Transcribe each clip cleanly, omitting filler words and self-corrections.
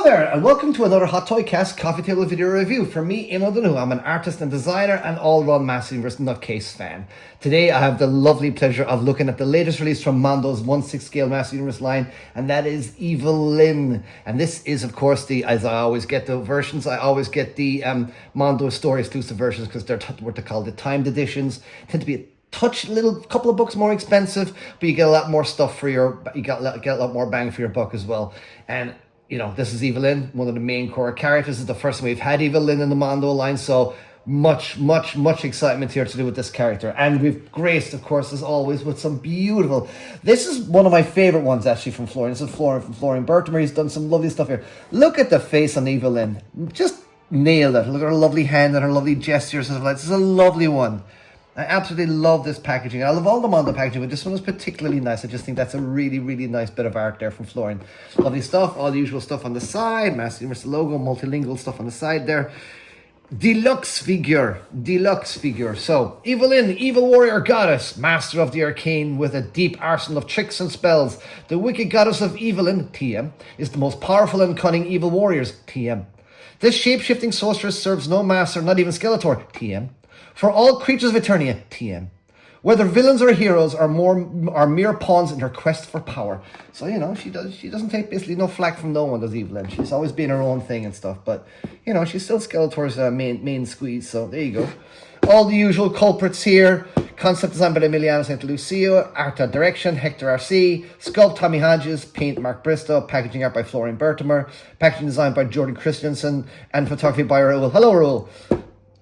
Hello there, and welcome to another Hot Toy Cast Coffee Table Video Review. For me, Evil Lyn. I'm an artist and designer and all-round Master Universe nutcase fan. Today, I have the lovely pleasure of looking at the latest release from Mondo's 1/6 scale Master Universe line, and that is Evil Lyn. And this is, of course, as I always get the versions, I always get the Mondo store exclusive versions because they're what they call the timed editions. Tend to be couple of bucks more expensive, but you get a lot more stuff for get a lot more bang for your buck as well. And you know, this is Evil Lyn, one of the main core characters. This is the first time we've had Evil Lyn in the Mondo line, so much excitement here to do with this character. And we've graced, of course, as always, with some beautiful... This is one of my favourite ones, actually, from Florian. This is Florian from Florian Bertimer. He's done some lovely stuff here. Look at the face on Evil Lyn. Just nailed it. Look at her lovely hand and her lovely gestures. This is a lovely one. I absolutely love this packaging. I love all the Mondo packaging, but this one is particularly nice. I just think that's a really nice bit of art there from Florian. Lovely stuff, all the usual stuff on the side. Master Universe logo, multilingual stuff on the side there. Deluxe figure. So, Evil Lyn, evil warrior goddess, master of the arcane with a deep arsenal of tricks and spells. The wicked goddess of Evil Lyn, TM, is the most powerful and cunning evil warriors, TM. This shape-shifting sorceress serves no master, not even Skeletor, TM. For all creatures of Eternia, TM. Whether villains or heroes are mere pawns in her quest for power. So, you know, she doesn't take basically no flack from no one, does Evil Lyn. She's always been her own thing and stuff. But, you know, she's still Skeletor's main squeeze. So, there you go. All the usual culprits here. Concept design by Emiliano St. Lucio. Art direction, Hector RC. Sculpt, Tommy Hodges. Paint, Mark Bristow. Packaging art by Florian Bertimer. Packaging design by Jordan Christensen. And photography by Raul. Hello, Raul.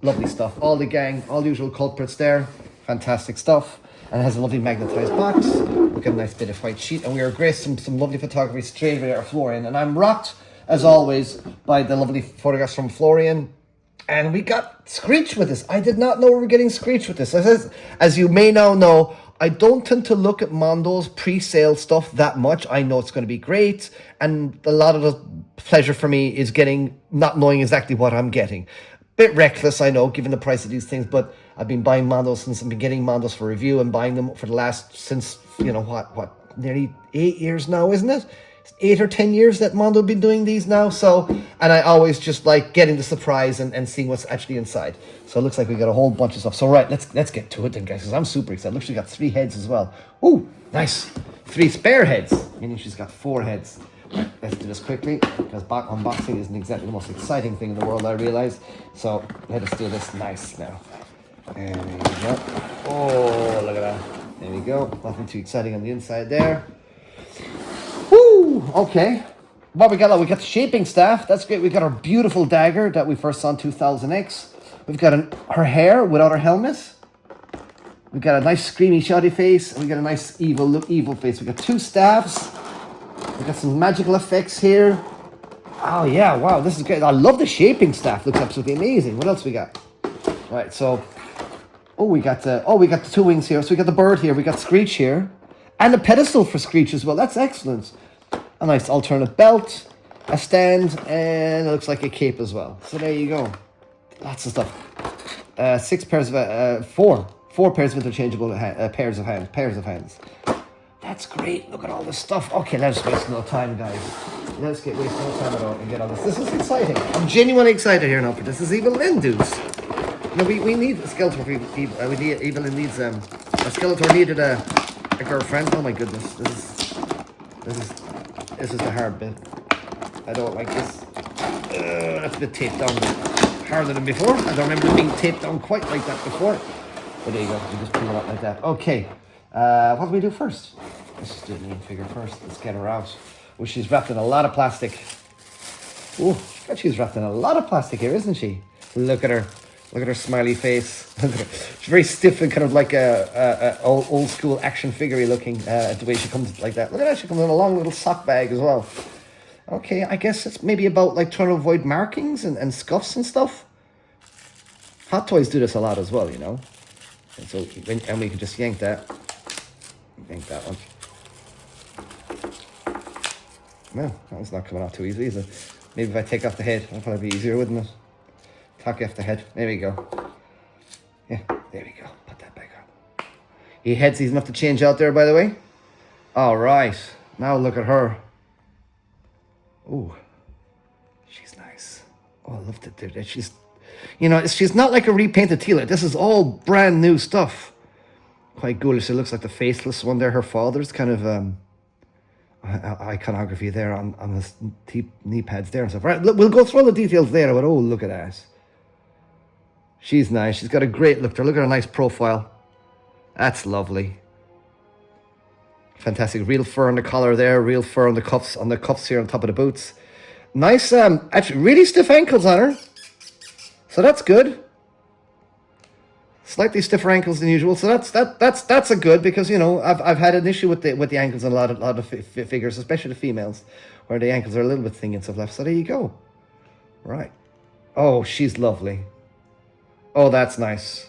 Lovely stuff. All the gang, all the usual culprits there. Fantastic stuff. And it has a lovely magnetized box. We've got a nice bit of white sheet. And we are graced some lovely photography straight away out of Florian. And I'm rocked, as always, by the lovely photographs from Florian. And we got Screech with this. I did not know we were getting Screech with this. As you may now know, I don't tend to look at Mondo's pre-sale stuff that much. I know it's going to be great. And a lot of the pleasure for me is not knowing exactly what I'm getting. Bit reckless, I know, given the price of these things, but I've been buying Mondos since I've been getting Mondos for review and buying them for the last, since, you know, what, nearly 8 years now, isn't it? 8 or 10 years that Mondo have been doing these now, so, and I always just like getting the surprise and seeing what's actually inside. So it looks like we got a whole bunch of stuff. So right, let's get to it then, guys, because I'm super excited. Looks like we got 3 heads as well. Ooh, nice. 3 spare heads, meaning she's got 4 heads. Right, let's do this quickly, because unboxing isn't exactly the most exciting thing in the world, I realise. So, let us do this nice now. There we go. Oh, look at that. There we go. Nothing too exciting on the inside there. Woo! Okay. What we got? We got the shaping staff. That's great. We got our beautiful dagger that we first saw in 2000X. We've got her hair without her helmet. We've got a nice screamy, shouty face. And we got a nice evil face. We got 2 staffs. We got some magical effects here. Oh yeah, wow, this is great. I love the shaping staff. Looks absolutely amazing. What else we got? Right, so we got the 2 wings here. So we got the bird here. We got Screech here, and a pedestal for Screech as well. That's excellent. A nice alternate belt, a stand, and it looks like a cape as well. So there you go. Lots of stuff. 4 pairs of interchangeable pairs of hands. That's great. Look at all this stuff. Okay, let's waste no time, guys. Let's waste no time at all and get on this. This is exciting. I'm genuinely excited here now for this. This is Evil Lyn, dudes. You know, we need a Skeletor. Evil Lyn needs a Skeletor needed a girlfriend. Oh my goodness, this is the hard bit. I don't like this. That's a bit taped down harder than before. I don't remember it being taped down quite like that before. But there you go. You just pull it out like that. Okay. What do we do first? Let's just do the main figure first. Let's get her out. Oh, she's wrapped in a lot of plastic. Oh, God, she's wrapped in a lot of plastic here, isn't she? Look at her. Look at her smiley face. She's very stiff and kind of like a old school action figure looking. The way she comes like that. Look at that. She comes in a long little sock bag as well. Okay, I guess it's maybe about like trying to avoid markings and scuffs and stuff. Hot Toys do this a lot as well, you know. And so, and we can just yank that. Yank that one. No, that one's not coming off too easily, is it? Maybe if I take off the head, that'll probably be easier, wouldn't it? Take off the head. There we go. Yeah, there we go. Put that back on. Your head's easy enough to change out there, by the way. All right. Now look at her. Ooh. She's nice. Oh, I love that. She's, you know, she's not like a repainted Tila. This is all brand new stuff. Quite ghoulish. It looks like the faceless one there. Her father's kind of iconography there on his knee pads there and stuff. Right, we'll go through all the details there. But oh, look at that. She's nice. She's got a great look to her. Look at her nice profile. That's lovely. Fantastic. Real fur on the collar there. Real fur on the cuffs here on top of the boots. Nice, actually really stiff ankles on her. So that's good. Slightly stiffer ankles than usual. So that's a good, because you know I've had an issue with the ankles in a lot of figures, especially the females, where the ankles are a little bit thin and stuff left. So there you go. Right. Oh, she's lovely. Oh, that's nice.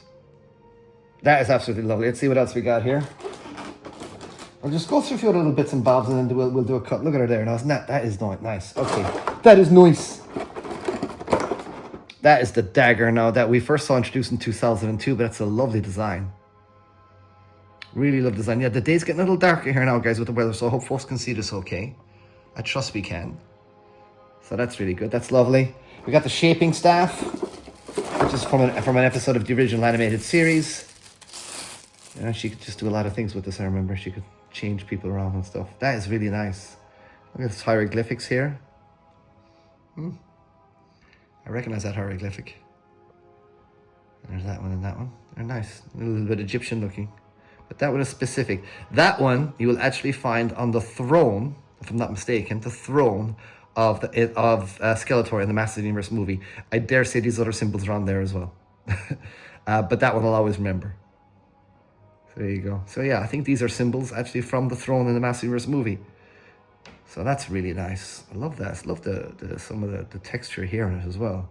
That is absolutely lovely. Let's see what else we got here. I'll just go through a few little bits and bobs, and then we'll do a cut. Look at her there. Now, isn't that is nice? Okay, that is nice. That is the dagger now that we first saw introduced in 2002, but it's a lovely design. Really love design. Yeah, the day's getting a little darker here now, guys, with the weather, so I hope folks can see this okay. I trust we can. So that's really good. That's lovely. We got the shaping staff, which is from an episode of the original animated series. Yeah, she could just do a lot of things with this. I remember she could change people around and stuff. That is really nice. Look at this hieroglyphics here. I recognize that hieroglyphic. And there's that one and that one. They're nice. A little bit Egyptian looking. But that one is specific. That one you will actually find on the throne, if I'm not mistaken, the throne of Skeletor in the Masters of the Universe movie. I dare say these other symbols are on there as well. But that one I'll always remember. So there you go. So yeah, I think these are symbols actually from the throne in the Masters of the Universe movie. So that's really nice. I love that. I love some of the texture here on it as well.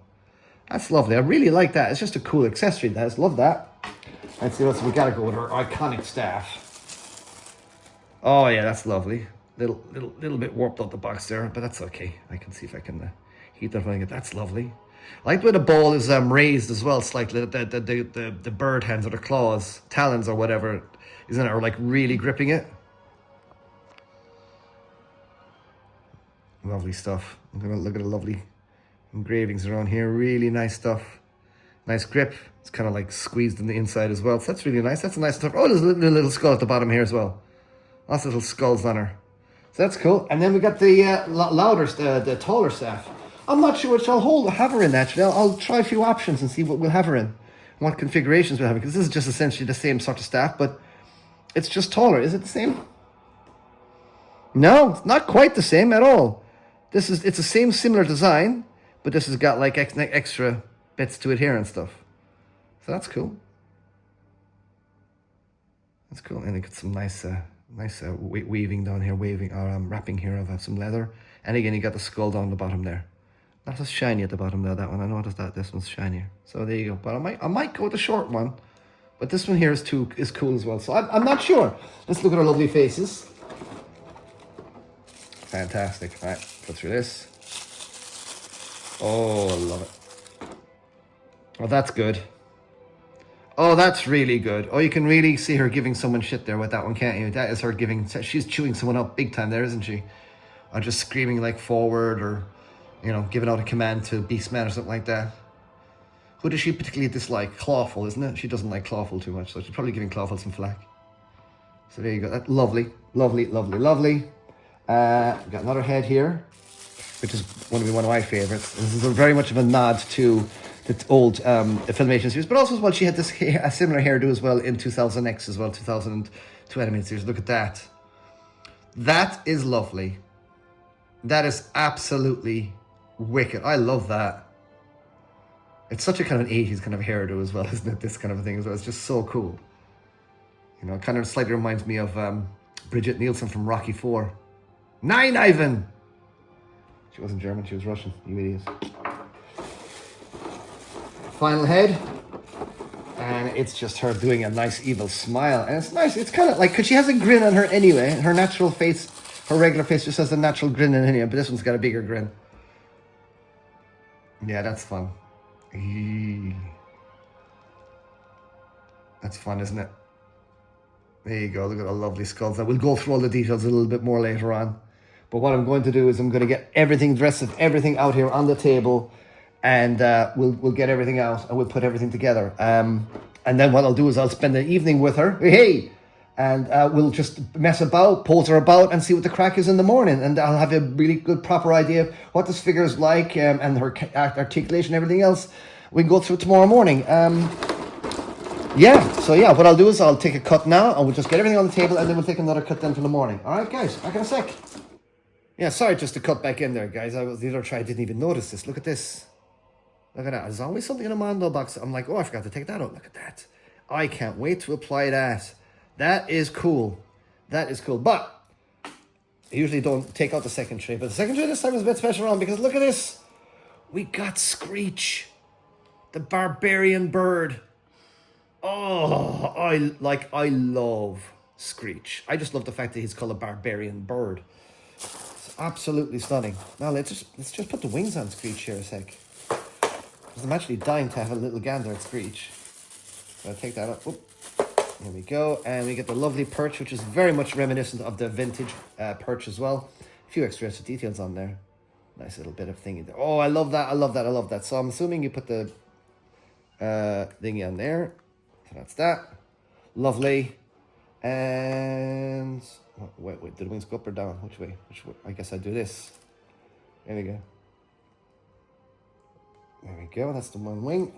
That's lovely. I really like that. It's just a cool accessory. I just love that. Let's see what else we gotta go with our iconic staff. Oh yeah, that's lovely. Little bit warped out the box there, but that's okay. I can see if I can heat that one. That's lovely. I like the way the ball is raised as well. It's like the bird hands or the claws, talons or whatever, isn't it? Or like really gripping it. Lovely stuff. I'm gonna look at the lovely engravings around here. Really nice stuff. Nice grip. It's kind of like squeezed on the inside as well. So that's really nice. That's a nice stuff. Oh, there's a little skull at the bottom here as well. Lots of little skulls on her. So that's cool. And then we got the the taller staff. I'm not sure which I'll have her in actually. I'll try a few options and see what we'll have her in. What configurations we'll have, because this is just essentially the same sort of staff, but it's just taller. Is it the same? No, it's not quite the same at all. It's the same similar design, but this has got like extra bits to it here and stuff. So that's cool. That's cool. And it got some nice weaving down here, wrapping here of some leather. And again, you got the skull down the bottom there. Not as shiny at the bottom though, that one. I noticed that this one's shinier. So there you go. But I might go with the short one. But this one here is cool as well. So I'm not sure. Let's look at our lovely faces. Fantastic. All right, go through this. Oh, I love it. Oh, that's good. Oh, that's really good. Oh, you can really see her giving someone shit there with that one, can't you? That is her giving... She's chewing someone up big time there, isn't she? Or just screaming like forward, or, you know, giving out a command to Beastman or something like that. Who does she particularly dislike? Clawful, isn't it? She doesn't like Clawful too much, so she's probably giving Clawful some flack. So there you go. That's lovely. Lovely, lovely, lovely. We've got another head here, which is one of my favorites. This is very much of a nod to the old Filmation series, but also as well, she had a similar hairdo as well in 2000X as well, 2002 animated series. Look at that. That is lovely. That is absolutely wicked. I love that. It's such a kind of an 80s kind of hairdo as well, isn't it? This kind of a thing as well. It's just so cool. You know, it kind of slightly reminds me of Bridget Nielsen from Rocky IV. Nine, Ivan! She wasn't German, she was Russian, you idiots. Final head. And it's just her doing a nice evil smile. And it's nice, it's kind of like, because she has a grin on her anyway. Her natural face, her regular face just has a natural grin in it anyway, but this one's got a bigger grin. Yeah, that's fun. That's fun, isn't it? There you go, look at the lovely skulls. We'll go through all the details a little bit more later on. But what I'm going to do is I'm going to get everything, the rest of everything out here on the table, and we'll get everything out and we'll put everything together. And then what I'll do is I'll spend the evening with her. Hey! And we'll just mess about, pose her about, and see what the crack is in the morning. And I'll have a really good, proper idea of what this figure is like, and her articulation and everything else. We can go through it tomorrow morning. So what I'll do is I'll take a cut now, and we'll just get everything on the table, and then we'll take another cut then for the morning. All right, guys, back in a sec. Yeah, sorry just to cut back in there, guys. I was the other try, I didn't even notice this. Look at this. Look at that. There's always something in a Mondo box. I'm like, oh, I forgot to take that out. Look at that. I can't wait to apply that. That is cool. That is cool. But I usually don't take out the second tray. But the second tray this time is a bit special on because look at this. We got Screech, the barbarian bird. Oh, I love Screech. I just love the fact that he's called a barbarian bird. It's absolutely stunning. Now let's just put the wings on Screech here a sec. Because I'm actually dying to have a little gander at Screech. So I'll take that up. Whoop. There we go, and we get the lovely perch, which is very much reminiscent of the vintage perch as well. A few extra details on there. Nice little bit of thingy there. Oh, I love that, I love that, I love that. So I'm assuming you put the thingy on there. So that's that. Lovely. And... oh, wait, did the wings go up or down? Which way? I guess I do this. There we go. There we go, that's the one wing.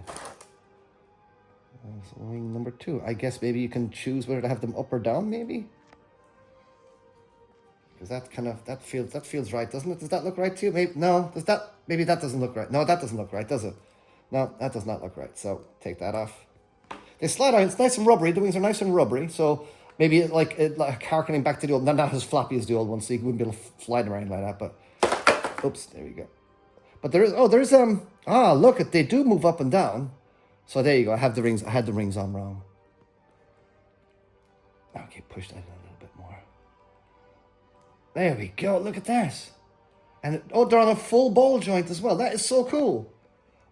That's wing number 2. I guess maybe you can choose whether to have them up or down, maybe? Because that feels right, doesn't it? Does that look right to you? Maybe maybe that doesn't look right. No, that doesn't look right, does it? No, that does not look right. So take that off. They slide on, it's nice and rubbery. The wings are nice and rubbery. So maybe like harkening back to the old, not as floppy as the old one, so you wouldn't be able to fly them around like that, but oops, there we go. But look, they do move up and down. So there you go. I had the rings on wrong. Okay, push that in a little bit more. There we go. Look at that. And they're on a full ball joint as well. That is so cool.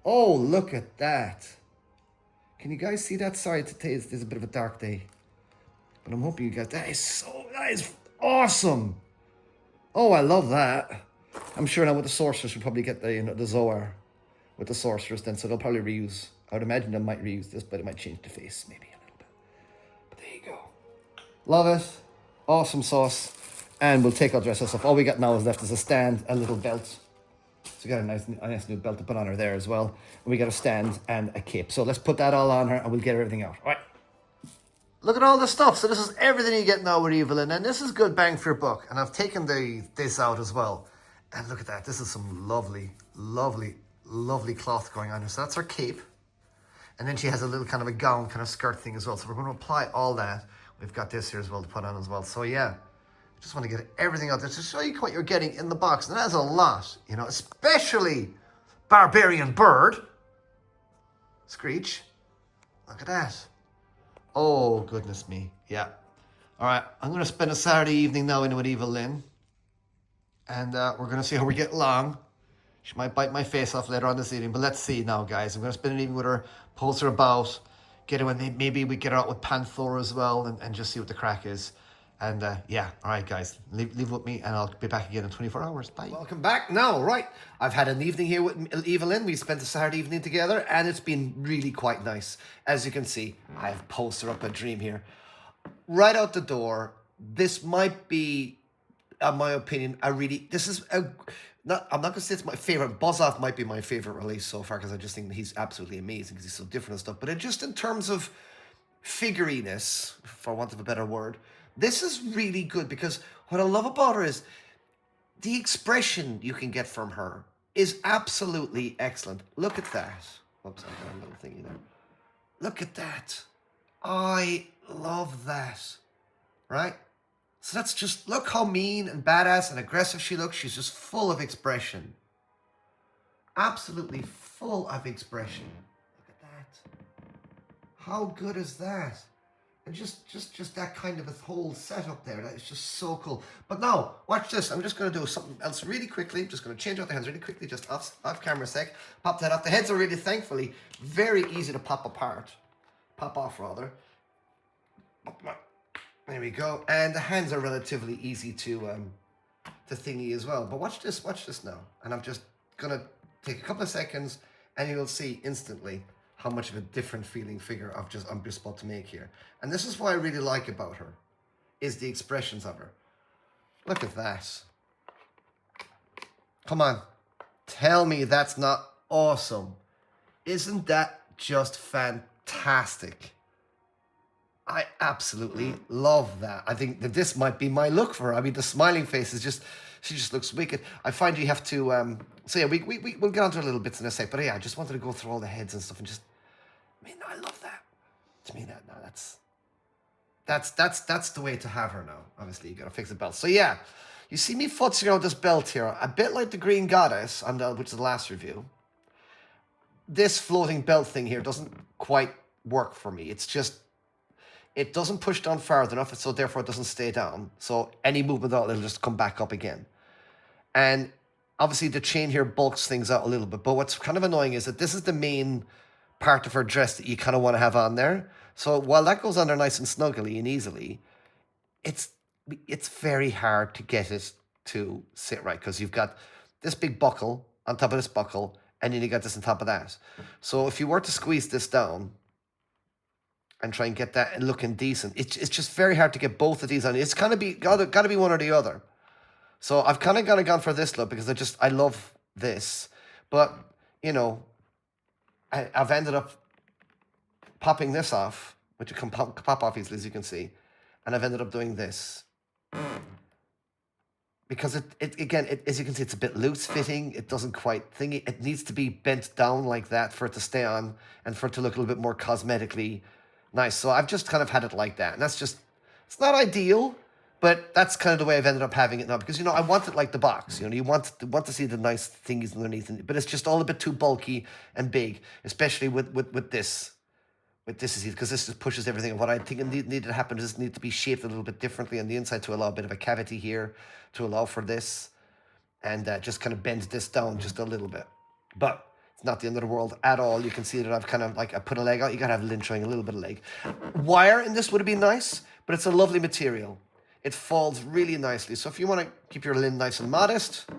Oh, look at that. Can you guys see that? Sorry, today is a bit of a dark day, but I'm hoping you guys. That is awesome. Oh, I love that. I'm sure now with the sorcerers we'll probably get the Zoar with the sorcerers then, so they'll probably reuse. I would imagine they might reuse this, but it might change the face maybe a little bit. But there you go. Love it. Awesome sauce. And we'll take our dress stuff. All we got now is left is a stand, a little belt. So we got a nice new belt to put on her there as well. And we got a stand and a cape. So let's put that all on her and we'll get everything out. All right. Look at all the stuff. So this is everything you get now with Evil Lyn. And this is good bang for your buck. And I've taken this out as well. And look at that. This is some lovely, lovely, lovely cloth going on here. So that's her cape. And then she has a little kind of a gown, kind of skirt thing as well. So we're going to apply all that. We've got this here as well to put on as well. So yeah, just want to get everything out there to show you what you're getting in the box. And that's a lot, you know, especially Barbarian Bird. Screech. Look at that. Oh, goodness me. Yeah. All right, I'm going to spend a Saturday evening now in with Evil Lyn. And we're going to see how we get along. She might bite my face off later on this evening, but let's see now, guys. I'm going to spend an evening with her, pulse her about, get her, and maybe we get her out with Panther as well, and just see what the crack is. And yeah, all right, guys, leave with me, and I'll be back again in 24 hours. Bye. Welcome back. Now, right, I've had an evening here with Evil Lyn. We spent a Saturday evening together, and it's been really quite nice. As you can see, I have posted up a dream here. Right out the door, this might be, in my opinion, I'm not going to say it's my favorite. Buzz Off might be my favorite release so far because I just think he's absolutely amazing because he's so different and stuff. But just in terms of figuriness, for want of a better word, this is really good because what I love about her is the expression you can get from her is absolutely excellent. Look at that. Oops, I got a little thingy there. Look at that. I love that. Right? So that's just, look how mean and badass and aggressive she looks. She's just full of expression. Absolutely full of expression. Look at that. How good is that? And just that kind of a whole setup there. That is just so cool. But now, watch this. I'm just going to do something else really quickly. I'm just going to change out the hands really quickly, just off camera a sec. Pop that off. The heads are really, thankfully, very easy to pop apart. Pop off, rather. There we go. And the hands are relatively easy to the thingy as well. But watch this now. And I'm just gonna take a couple of seconds and you'll see instantly how much of a different feeling figure I'm just about to make here. And this is what I really like about her, is the expressions of her. Look at that. Come on. Tell me that's not awesome. Isn't that just fantastic? I absolutely love that. I think that this might be my look for her. I mean, the smiling face is just, she just looks wicked. I find you have to, so yeah, we'll get onto a little bits in a sec, but yeah, I just wanted to go through all the heads and stuff and just, I mean, I love that. To me, that's the way to have her now. Obviously, you gotta fix the belt. So yeah, you see me futzing out this belt here, a bit like the Green Goddess, which is the last review. This floating belt thing here doesn't quite work for me. It's just, it doesn't push down far enough, so therefore it doesn't stay down. So any movement out, it'll just come back up again. And obviously the chain here bulks things out a little bit. But what's kind of annoying is that this is the main part of her dress that you kind of want to have on there. So while that goes on there nice and snugly and easily, it's very hard to get it to sit right, because you've got this big buckle on top of this buckle, and then you got this on top of that. So if you were to squeeze this down and try and get that looking decent, it's just very hard to get both of these on. It's kind of gotta be one or the other. So I've kind of gone for this look because I love this, but you know, I've ended up popping this off, which can pop off easily, as you can see, and I've ended up doing this because again, as you can see, it's a bit loose fitting. It doesn't quite thingy. It needs to be bent down like that for it to stay on and for it to look a little bit more cosmetically nice. So I've just kind of had it like that, and that's just, it's not ideal, but that's kind of the way I've ended up having it now, because, you know, I want it like the box. You know, you want to see the nice thingies underneath, but it's just all a bit too bulky and big, especially with this. With this, because this just pushes everything. And what I think needed to happen is this need to be shaped a little bit differently on the inside to allow a bit of a cavity here to allow for this, and just kind of bend this down just a little bit. But it's not the end of the world at all. You can see that I've kind of like, I put a leg out. You gotta have Lyn showing a little bit of leg. Wire in this would have been nice, but it's a lovely material. It falls really nicely. So if you want to keep your Lyn nice and modest,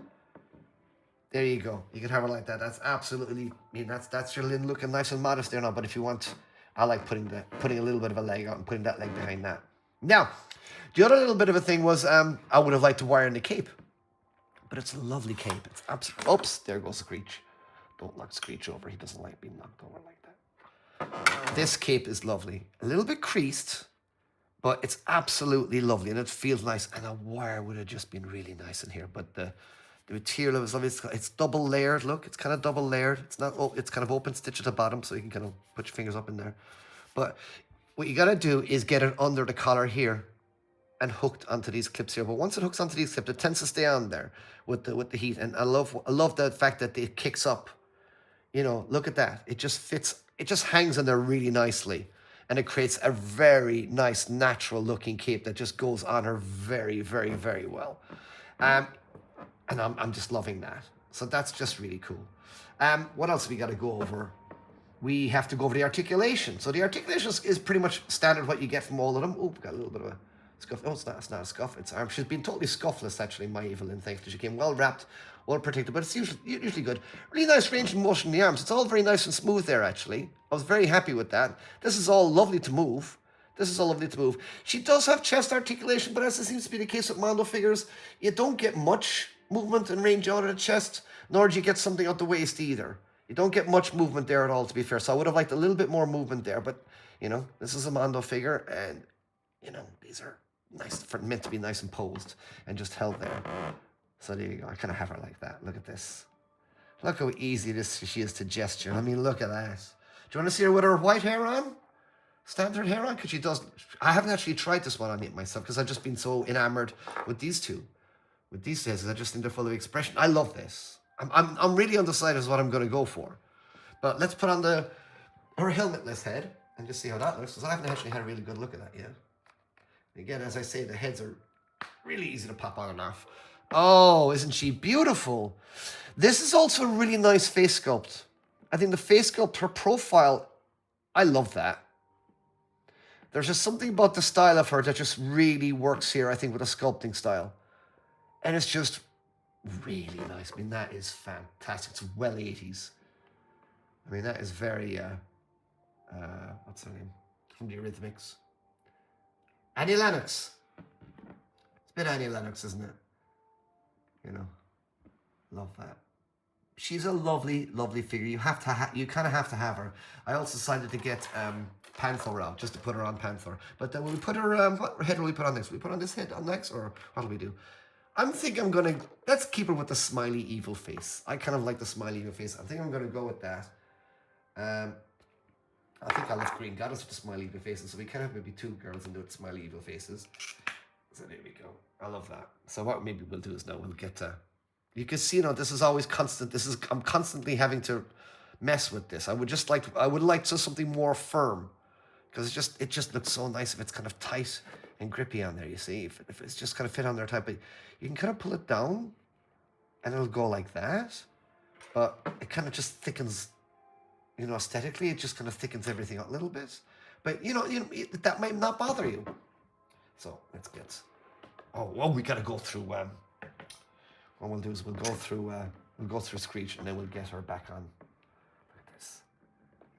there you go. You can have her like that. That's absolutely, I mean, that's your Lyn looking nice and modest there now. But if you want, I like putting a little bit of a leg out and putting that leg behind that. Now, the other little bit of a thing was I would have liked to wire in the cape, but it's a lovely cape. It's absolutely, oops, there goes Screech. Don't knock Screech over. He doesn't like being knocked over like that. This cape is lovely. A little bit creased, but it's absolutely lovely, and it feels nice. And a wire would have just been really nice in here. But the material is lovely. It's double layered. Look, it's kind of double layered. It's not. It's kind of open stitch at the bottom, so you can kind of put your fingers up in there. But what you gotta do is get it under the collar here and hooked onto these clips here. But once it hooks onto these clips, it tends to stay on there with the heat. And I love the fact that it kicks up. You know, look at that. It just fits. It just hangs in there really nicely. And it creates a very nice, natural-looking cape that just goes on her very, very, very well. And I'm just loving that. So that's just really cool. What else have we got to go over? We have to go over the articulation. So the articulation is pretty much standard what you get from all of them. Oh, got a little bit of a scuff. Oh, it's not a scuff. It's arm. She's been totally scuffless, actually, my Evil Lyn, thanks to she came well wrapped, well protected, but it's usually good. Really nice range of motion in the arms. It's all very nice and smooth there, actually. I was very happy with that. This is all lovely to move. She does have chest articulation, but as it seems to be the case with Mondo figures, you don't get much movement and range out of the chest, nor do you get something out the waist either. You don't get much movement there at all, to be fair. So I would have liked a little bit more movement there, but, you know, this is a Mondo figure, and, you know, these are nice, meant to be nice and posed and just held there. So there you go. I kind of have her like that. Look at this. Look how easy she is to gesture. I mean, look at that. Do you want to see her with her white hair on? Standard hair on? Because she does. I haven't actually tried this one on it myself because I've just been so enamored with these two. With these faces, I just think they're full of expression. I love this. I'm really undecided as what I'm going to go for. But let's put on her helmetless head and just see how that looks, because I haven't actually had a really good look at that yet. Again, as I say, the heads are really easy to pop on and off. Oh, isn't she beautiful? This is also a really nice face sculpt. I think the face sculpt, her profile, I love that. There's just something about the style of her that just really works here, I think, with a sculpting style. And it's just really nice. I mean, that is fantastic. It's well 80s. I mean, that is very, what's her name? From the Eurythmics. Annie Lennox. It's a bit Annie Lennox, isn't it? You know, love that. She's a lovely, lovely figure. You have to, you kind of have to have her. I also decided to get Panther out just to put her on Panther. But then will we put her? What head will we put on next? Will we put on this head on next, or what will we do? I'm thinking I'm gonna let's keep her with the smiley evil face. I kind of like the smiley evil face. I think I'm gonna go with that. I think I left Green Goddess with the smiley evil faces, so we can have maybe two girls and do it smiley evil faces. So there we go. I love that. So what maybe we'll do is now we'll get to. You can see, this is always constant. I'm constantly having to mess with this. I would like something more firm, because it just looks so nice if it's kind of tight and grippy on there. You see, if it's just kind of fit on there tight, but you can kind of pull it down, and it'll go like that. But it kind of just thickens, aesthetically. It just kind of thickens everything out a little bit. But that might not bother you. So let's get. Oh, we gotta go through. What we'll do is we'll go through Screech, and then we'll get her back on. Look at this.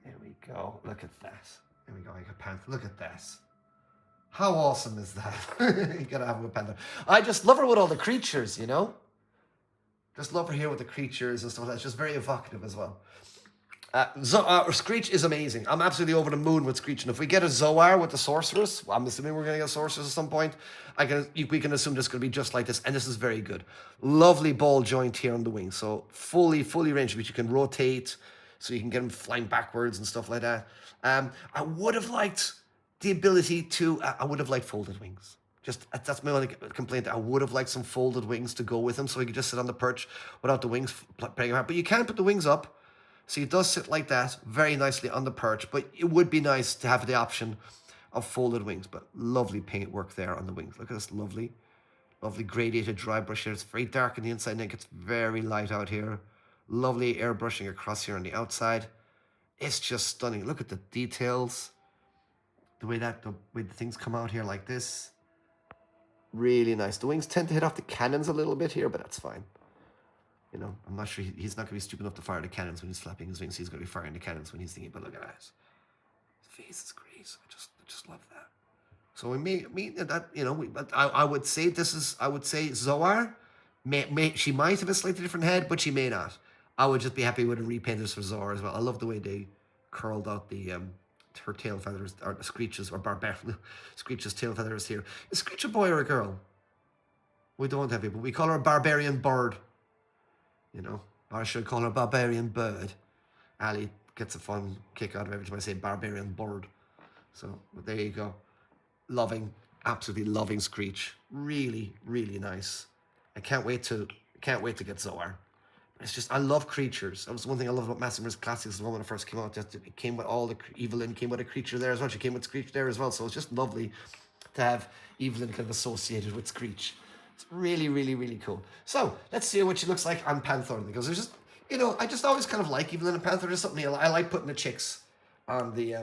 There we go. Look at that. There we go. I got Panther. Look at this. How awesome is that? You gotta have a Panther. I just love her with all the creatures, Just love her here with the creatures and stuff like that. It's just very evocative as well. Screech is amazing. I'm absolutely over the moon with Screech. And if we get a Zoar with the Sorceress, I'm assuming we're going to get a Sorceress at some point, we can assume this is going to be just like this. And this is very good. Lovely ball joint here on the wing. So fully ranged, which you can rotate, so you can get them flying backwards and stuff like that. I would have liked the ability to, I would have liked folded wings. That's my only complaint. I would have liked some folded wings to go with him, so he could just sit on the perch without the wings playing around. But you can put the wings up. So he does sit like that, very nicely on the perch, but it would be nice to have the option of folded wings. But lovely paint work there on the wings. Look at this lovely gradiated dry brush here. It's very dark on the inside, and it gets very light out here. Lovely airbrushing across here on the outside. It's just stunning. Look at the details. The way the things come out here like this. Really nice. The wings tend to hit off the cannons a little bit here, but that's fine. I'm not sure he's not going to be stupid enough to fire the cannons when he's flapping his wings. He's going to be firing the cannons when he's thinking, but look at that. His face is great. I just love that. So I would say Zoar, she might have a slightly different head, but she may not. I would just be happy with a repainted for Zoar as well. I love the way they curled out her tail feathers, or the Screech's, or Screech's tail feathers here. Is Screech a boy or a girl? We don't have it, but we call her a barbarian bird. Or I should call her barbarian bird. Ali gets a fun kick out of every time I say barbarian bird. So there you go. Absolutely loving Screech. Really, really nice. I can't wait to get Zoar. It's just, I love creatures. That was one thing I loved about Massimer's Classics when it first came out. It came with all the Evil Lyn, came with a creature there as well. She came with Screech there as well. So it's just lovely to have Evil Lyn kind of associated with Screech. It's really, really, really cool. So let's see what she looks like on Panther, because there's just, I just always kind of like Evil Lyn and Panther. There's something I like putting the chicks on the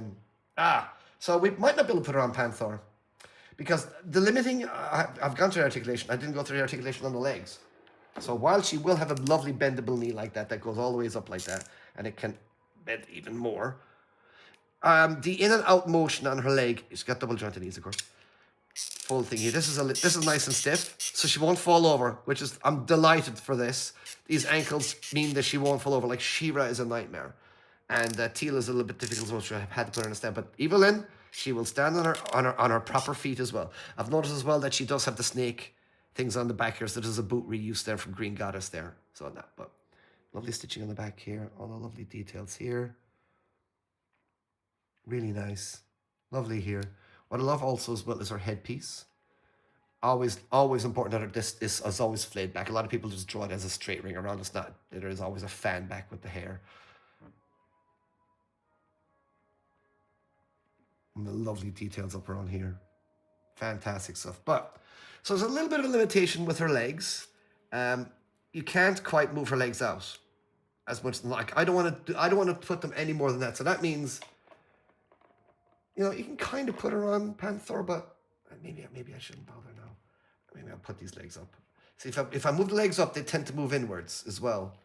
So we might not be able to put her on Panther, because the limiting, I've gone through the articulation. I didn't go through the articulation on the legs. So while she will have a lovely bendable knee like that goes all the ways up like that, and it can bend even more, the in and out motion on her leg, she's got double jointed knees, of course. Full thing here. This is nice and stiff, so she won't fall over, which is, I'm delighted for this. These ankles mean that she won't fall over. Like She-Ra is a nightmare, and Teal is a little bit difficult, so I had to put her on a stand. But Evil Lyn, she will stand on her proper feet as well. I've noticed as well that she does have the snake things on the back here, so there's a boot reuse there from Green Goddess there. So that, but lovely stitching on the back here, all the lovely details here. Really nice, lovely here. What I love also as well is her headpiece. Always important that this is always flayed back. A lot of people just draw it as a straight ring around. It's not. There is always a fan back with the hair. And the lovely details up around here. Fantastic stuff. But so there's a little bit of a limitation with her legs. You can't quite move her legs out as much. Like I don't want to put them any more than that. So that means, you can kind of put her on Panther, but maybe I shouldn't bother now. Maybe I'll put these legs up. See, if I move the legs up, they tend to move inwards as well.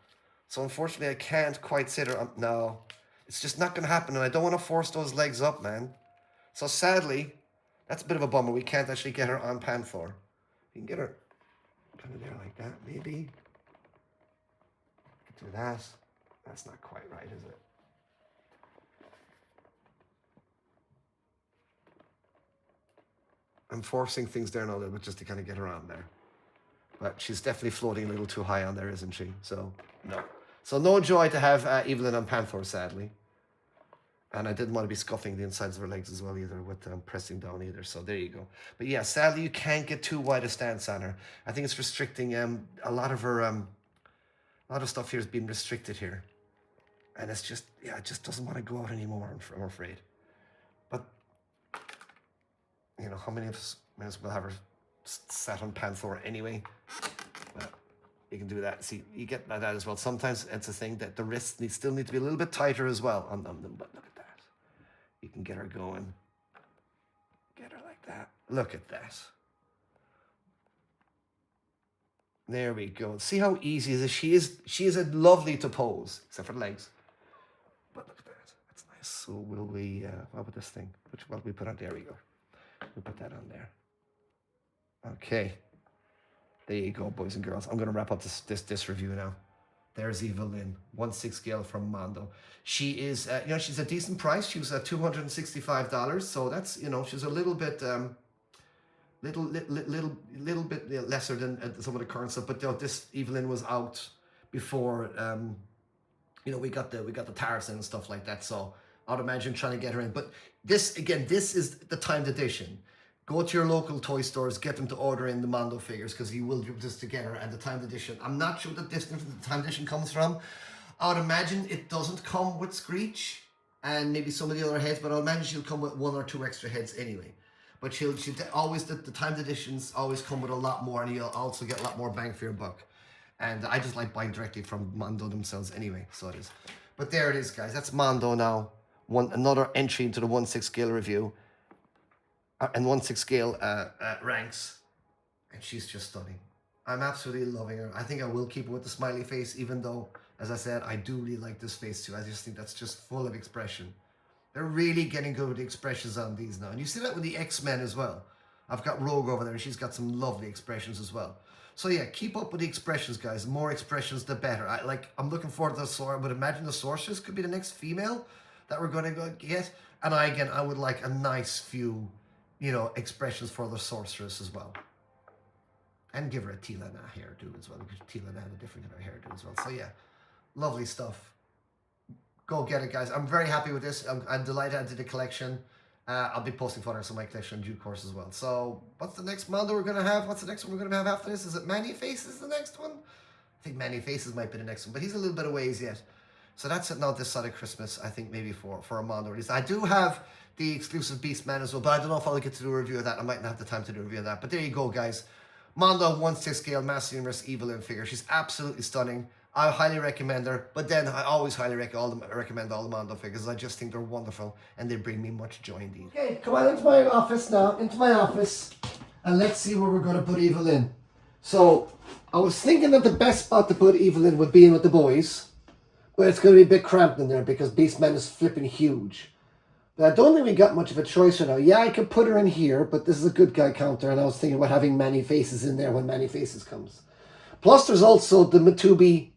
So unfortunately, I can't quite sit her up. No, it's just not going to happen, and I don't want to force those legs up, man. So sadly, that's a bit of a bummer. We can't actually get her on Panther. We can get her kind of there like that, maybe. Do that. That's not quite right, is it? I'm forcing things there now a little bit just to kind of get her on there. But she's definitely floating a little too high on there, isn't she? So, no. So no joy to have Evil Lyn on Panther, sadly. And I didn't want to be scuffing the insides of her legs as well either with pressing down either. So there you go. But yeah, sadly you can't get too wide a stance on her. I think it's restricting a lot of her, a lot of stuff here is being restricted here. And it's just, yeah, it just doesn't want to go out anymore, I'm afraid. But, you know, how many of us may as well have her sat on Panther anyway? Well, you can do that. See, you get that as well. Sometimes it's a thing that the wrists still need to be a little bit tighter as well on them. But look at that. You can get her going. Get her like that. Look at that. There we go. See how easy it is. She is a lovely to pose, except for the legs. But look at that. That's nice. So will we, what about this thing? What will we put on? There we go. We'll put that on there. Okay. There you go, boys and girls. I'm going to wrap up this review now. There's Evil Lyn, 1/6 scale from Mondo. She is, you know, she's a decent price. She was at $265, so that's, you know, she's a little bit, little bit lesser than some of the current stuff. But you know, this Evil Lyn was out before, you know, we got the tariffs and stuff like that. So I'd imagine trying to get her in. But this again, this is the timed edition. Go to your local toy stores, get them to order in the Mondo figures because you will do this together. And the timed edition, I'm not sure the distance the timed edition comes from. I would imagine it doesn't come with Screech and maybe some of the other heads, but I would imagine she'll come with 1 or 2 extra heads anyway. But she'll always, the timed editions always come with a lot more, and you'll also get a lot more bang for your buck. And I just like buying directly from Mondo themselves anyway, so it is. But there it is, guys. That's Mondo now. Another entry into the 1/6 scale review. And 1/6 scale ranks. And she's just stunning. I'm absolutely loving her. I think I will keep her with the smiley face, even though, as I said, I do really like this face too. I just think that's just full of expression. They're really getting good with the expressions on these now. And you see that with the X-Men as well. I've got Rogue over there, and she's got some lovely expressions as well. So yeah, keep up with the expressions, guys. The more expressions, the better. I'm looking forward to the Sorceress. I would imagine the Sorceress could be the next female that we're going to go get. And I would like a nice few, you know, expressions for the Sorceress as well. And give her a Tilana hairdo as well, because Tilana had a different kind of hairdo as well. So yeah, lovely stuff. Go get it, guys. I'm very happy with this. I'm delighted I did the collection. I'll be posting photos of my collection in due course as well. So what's the next Mondo we're going to have? What's the next one we're going to have after this? Is it Manny Faces the next one? I think Manny Faces might be the next one, but he's a little bit of ways yet. So that's it now this side of Christmas, I think maybe for a Mondo release. I do have the exclusive Beastman as well, but I don't know if I'll get to do a review of that. I might not have the time to do a review of that. But there you go, guys. Mondo 1/6 scale Master Universe Evil Lyn figure. She's absolutely stunning. I highly recommend her, but then I always highly recommend all the Mondo figures. I just think they're wonderful, and they bring me much joy indeed. Okay, come on into my office now, and let's see where we're going to put Evil Lyn. So, I was thinking that the best spot to put Evil Lyn would be in with the boys, but it's going to be a bit cramped in there because Beastman is flipping huge. But I don't think we got much of a choice right now. Yeah, I could put her in here, but this is a good guy counter, and I was thinking about having Manny Faces in there when Manny Faces comes. Plus, there's also the Matubi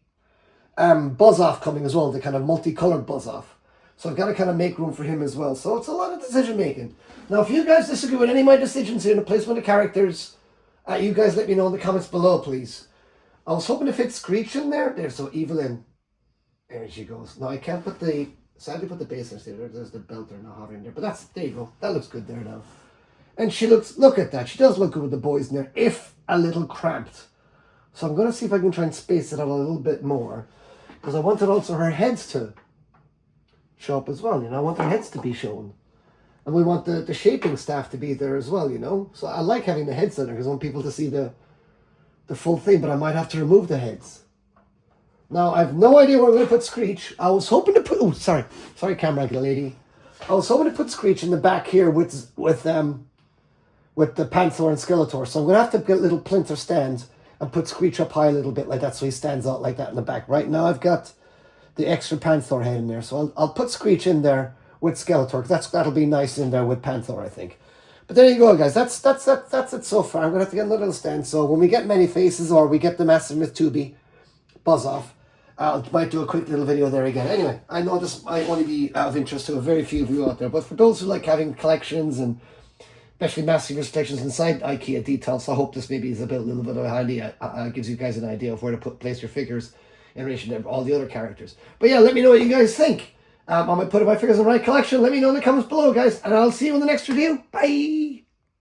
Buzz-Off coming as well, the kind of multicolored Buzz-Off. So I've got to kind of make room for him as well. So it's a lot of decision making. Now, if you guys disagree with any of my decisions here in the placement of characters, you guys let me know in the comments below, please. I was hoping to fit Screech in there. There, so Evil Lyn. There she goes. Now, I can't put the... Sadly, put the base there. There's the belt there now hovering there. But that's... There you go. That looks good there now. And she looks... Look at that. She does look good with the boys in there, if a little cramped. So I'm going to see if I can try and space it out a little bit more. Because I wanted also her heads to show up as well, you know. I want her heads to be shown. And we want the shaping staff to be there as well, you know. So I like having the heads in there because I want people to see the full thing, but I might have to remove the heads. Now, I have no idea where I'm going to put Screech. I was hoping to put... Oh, sorry. Sorry, camera lady. I was hoping to put Screech in the back here with the Panther and Skeletor. So I'm going to have to get a little plinter stand and put Screech up high a little bit like that so he stands out like that in the back. Right now I've got the extra Panther head in there, so I'll put Screech in there with Skeletor. That'll be nice in there with Panther, I think. But there you go, guys. That's it so far. I'm gonna have to get another little stand. So when we get many faces or we get the Massive Myth 2B buzz off, I might do a quick little video there again. Anyway, I know this might only be out of interest to a very few of you out there, but for those who like having collections and especially massive collections inside IKEA details, I hope this maybe is a little bit of an idea, gives you guys an idea of where to place your figures in relation to all the other characters. But yeah, let me know what you guys think. I might put my figures in the right collection. Let me know in the comments below, guys, and I'll see you in the next review. Bye!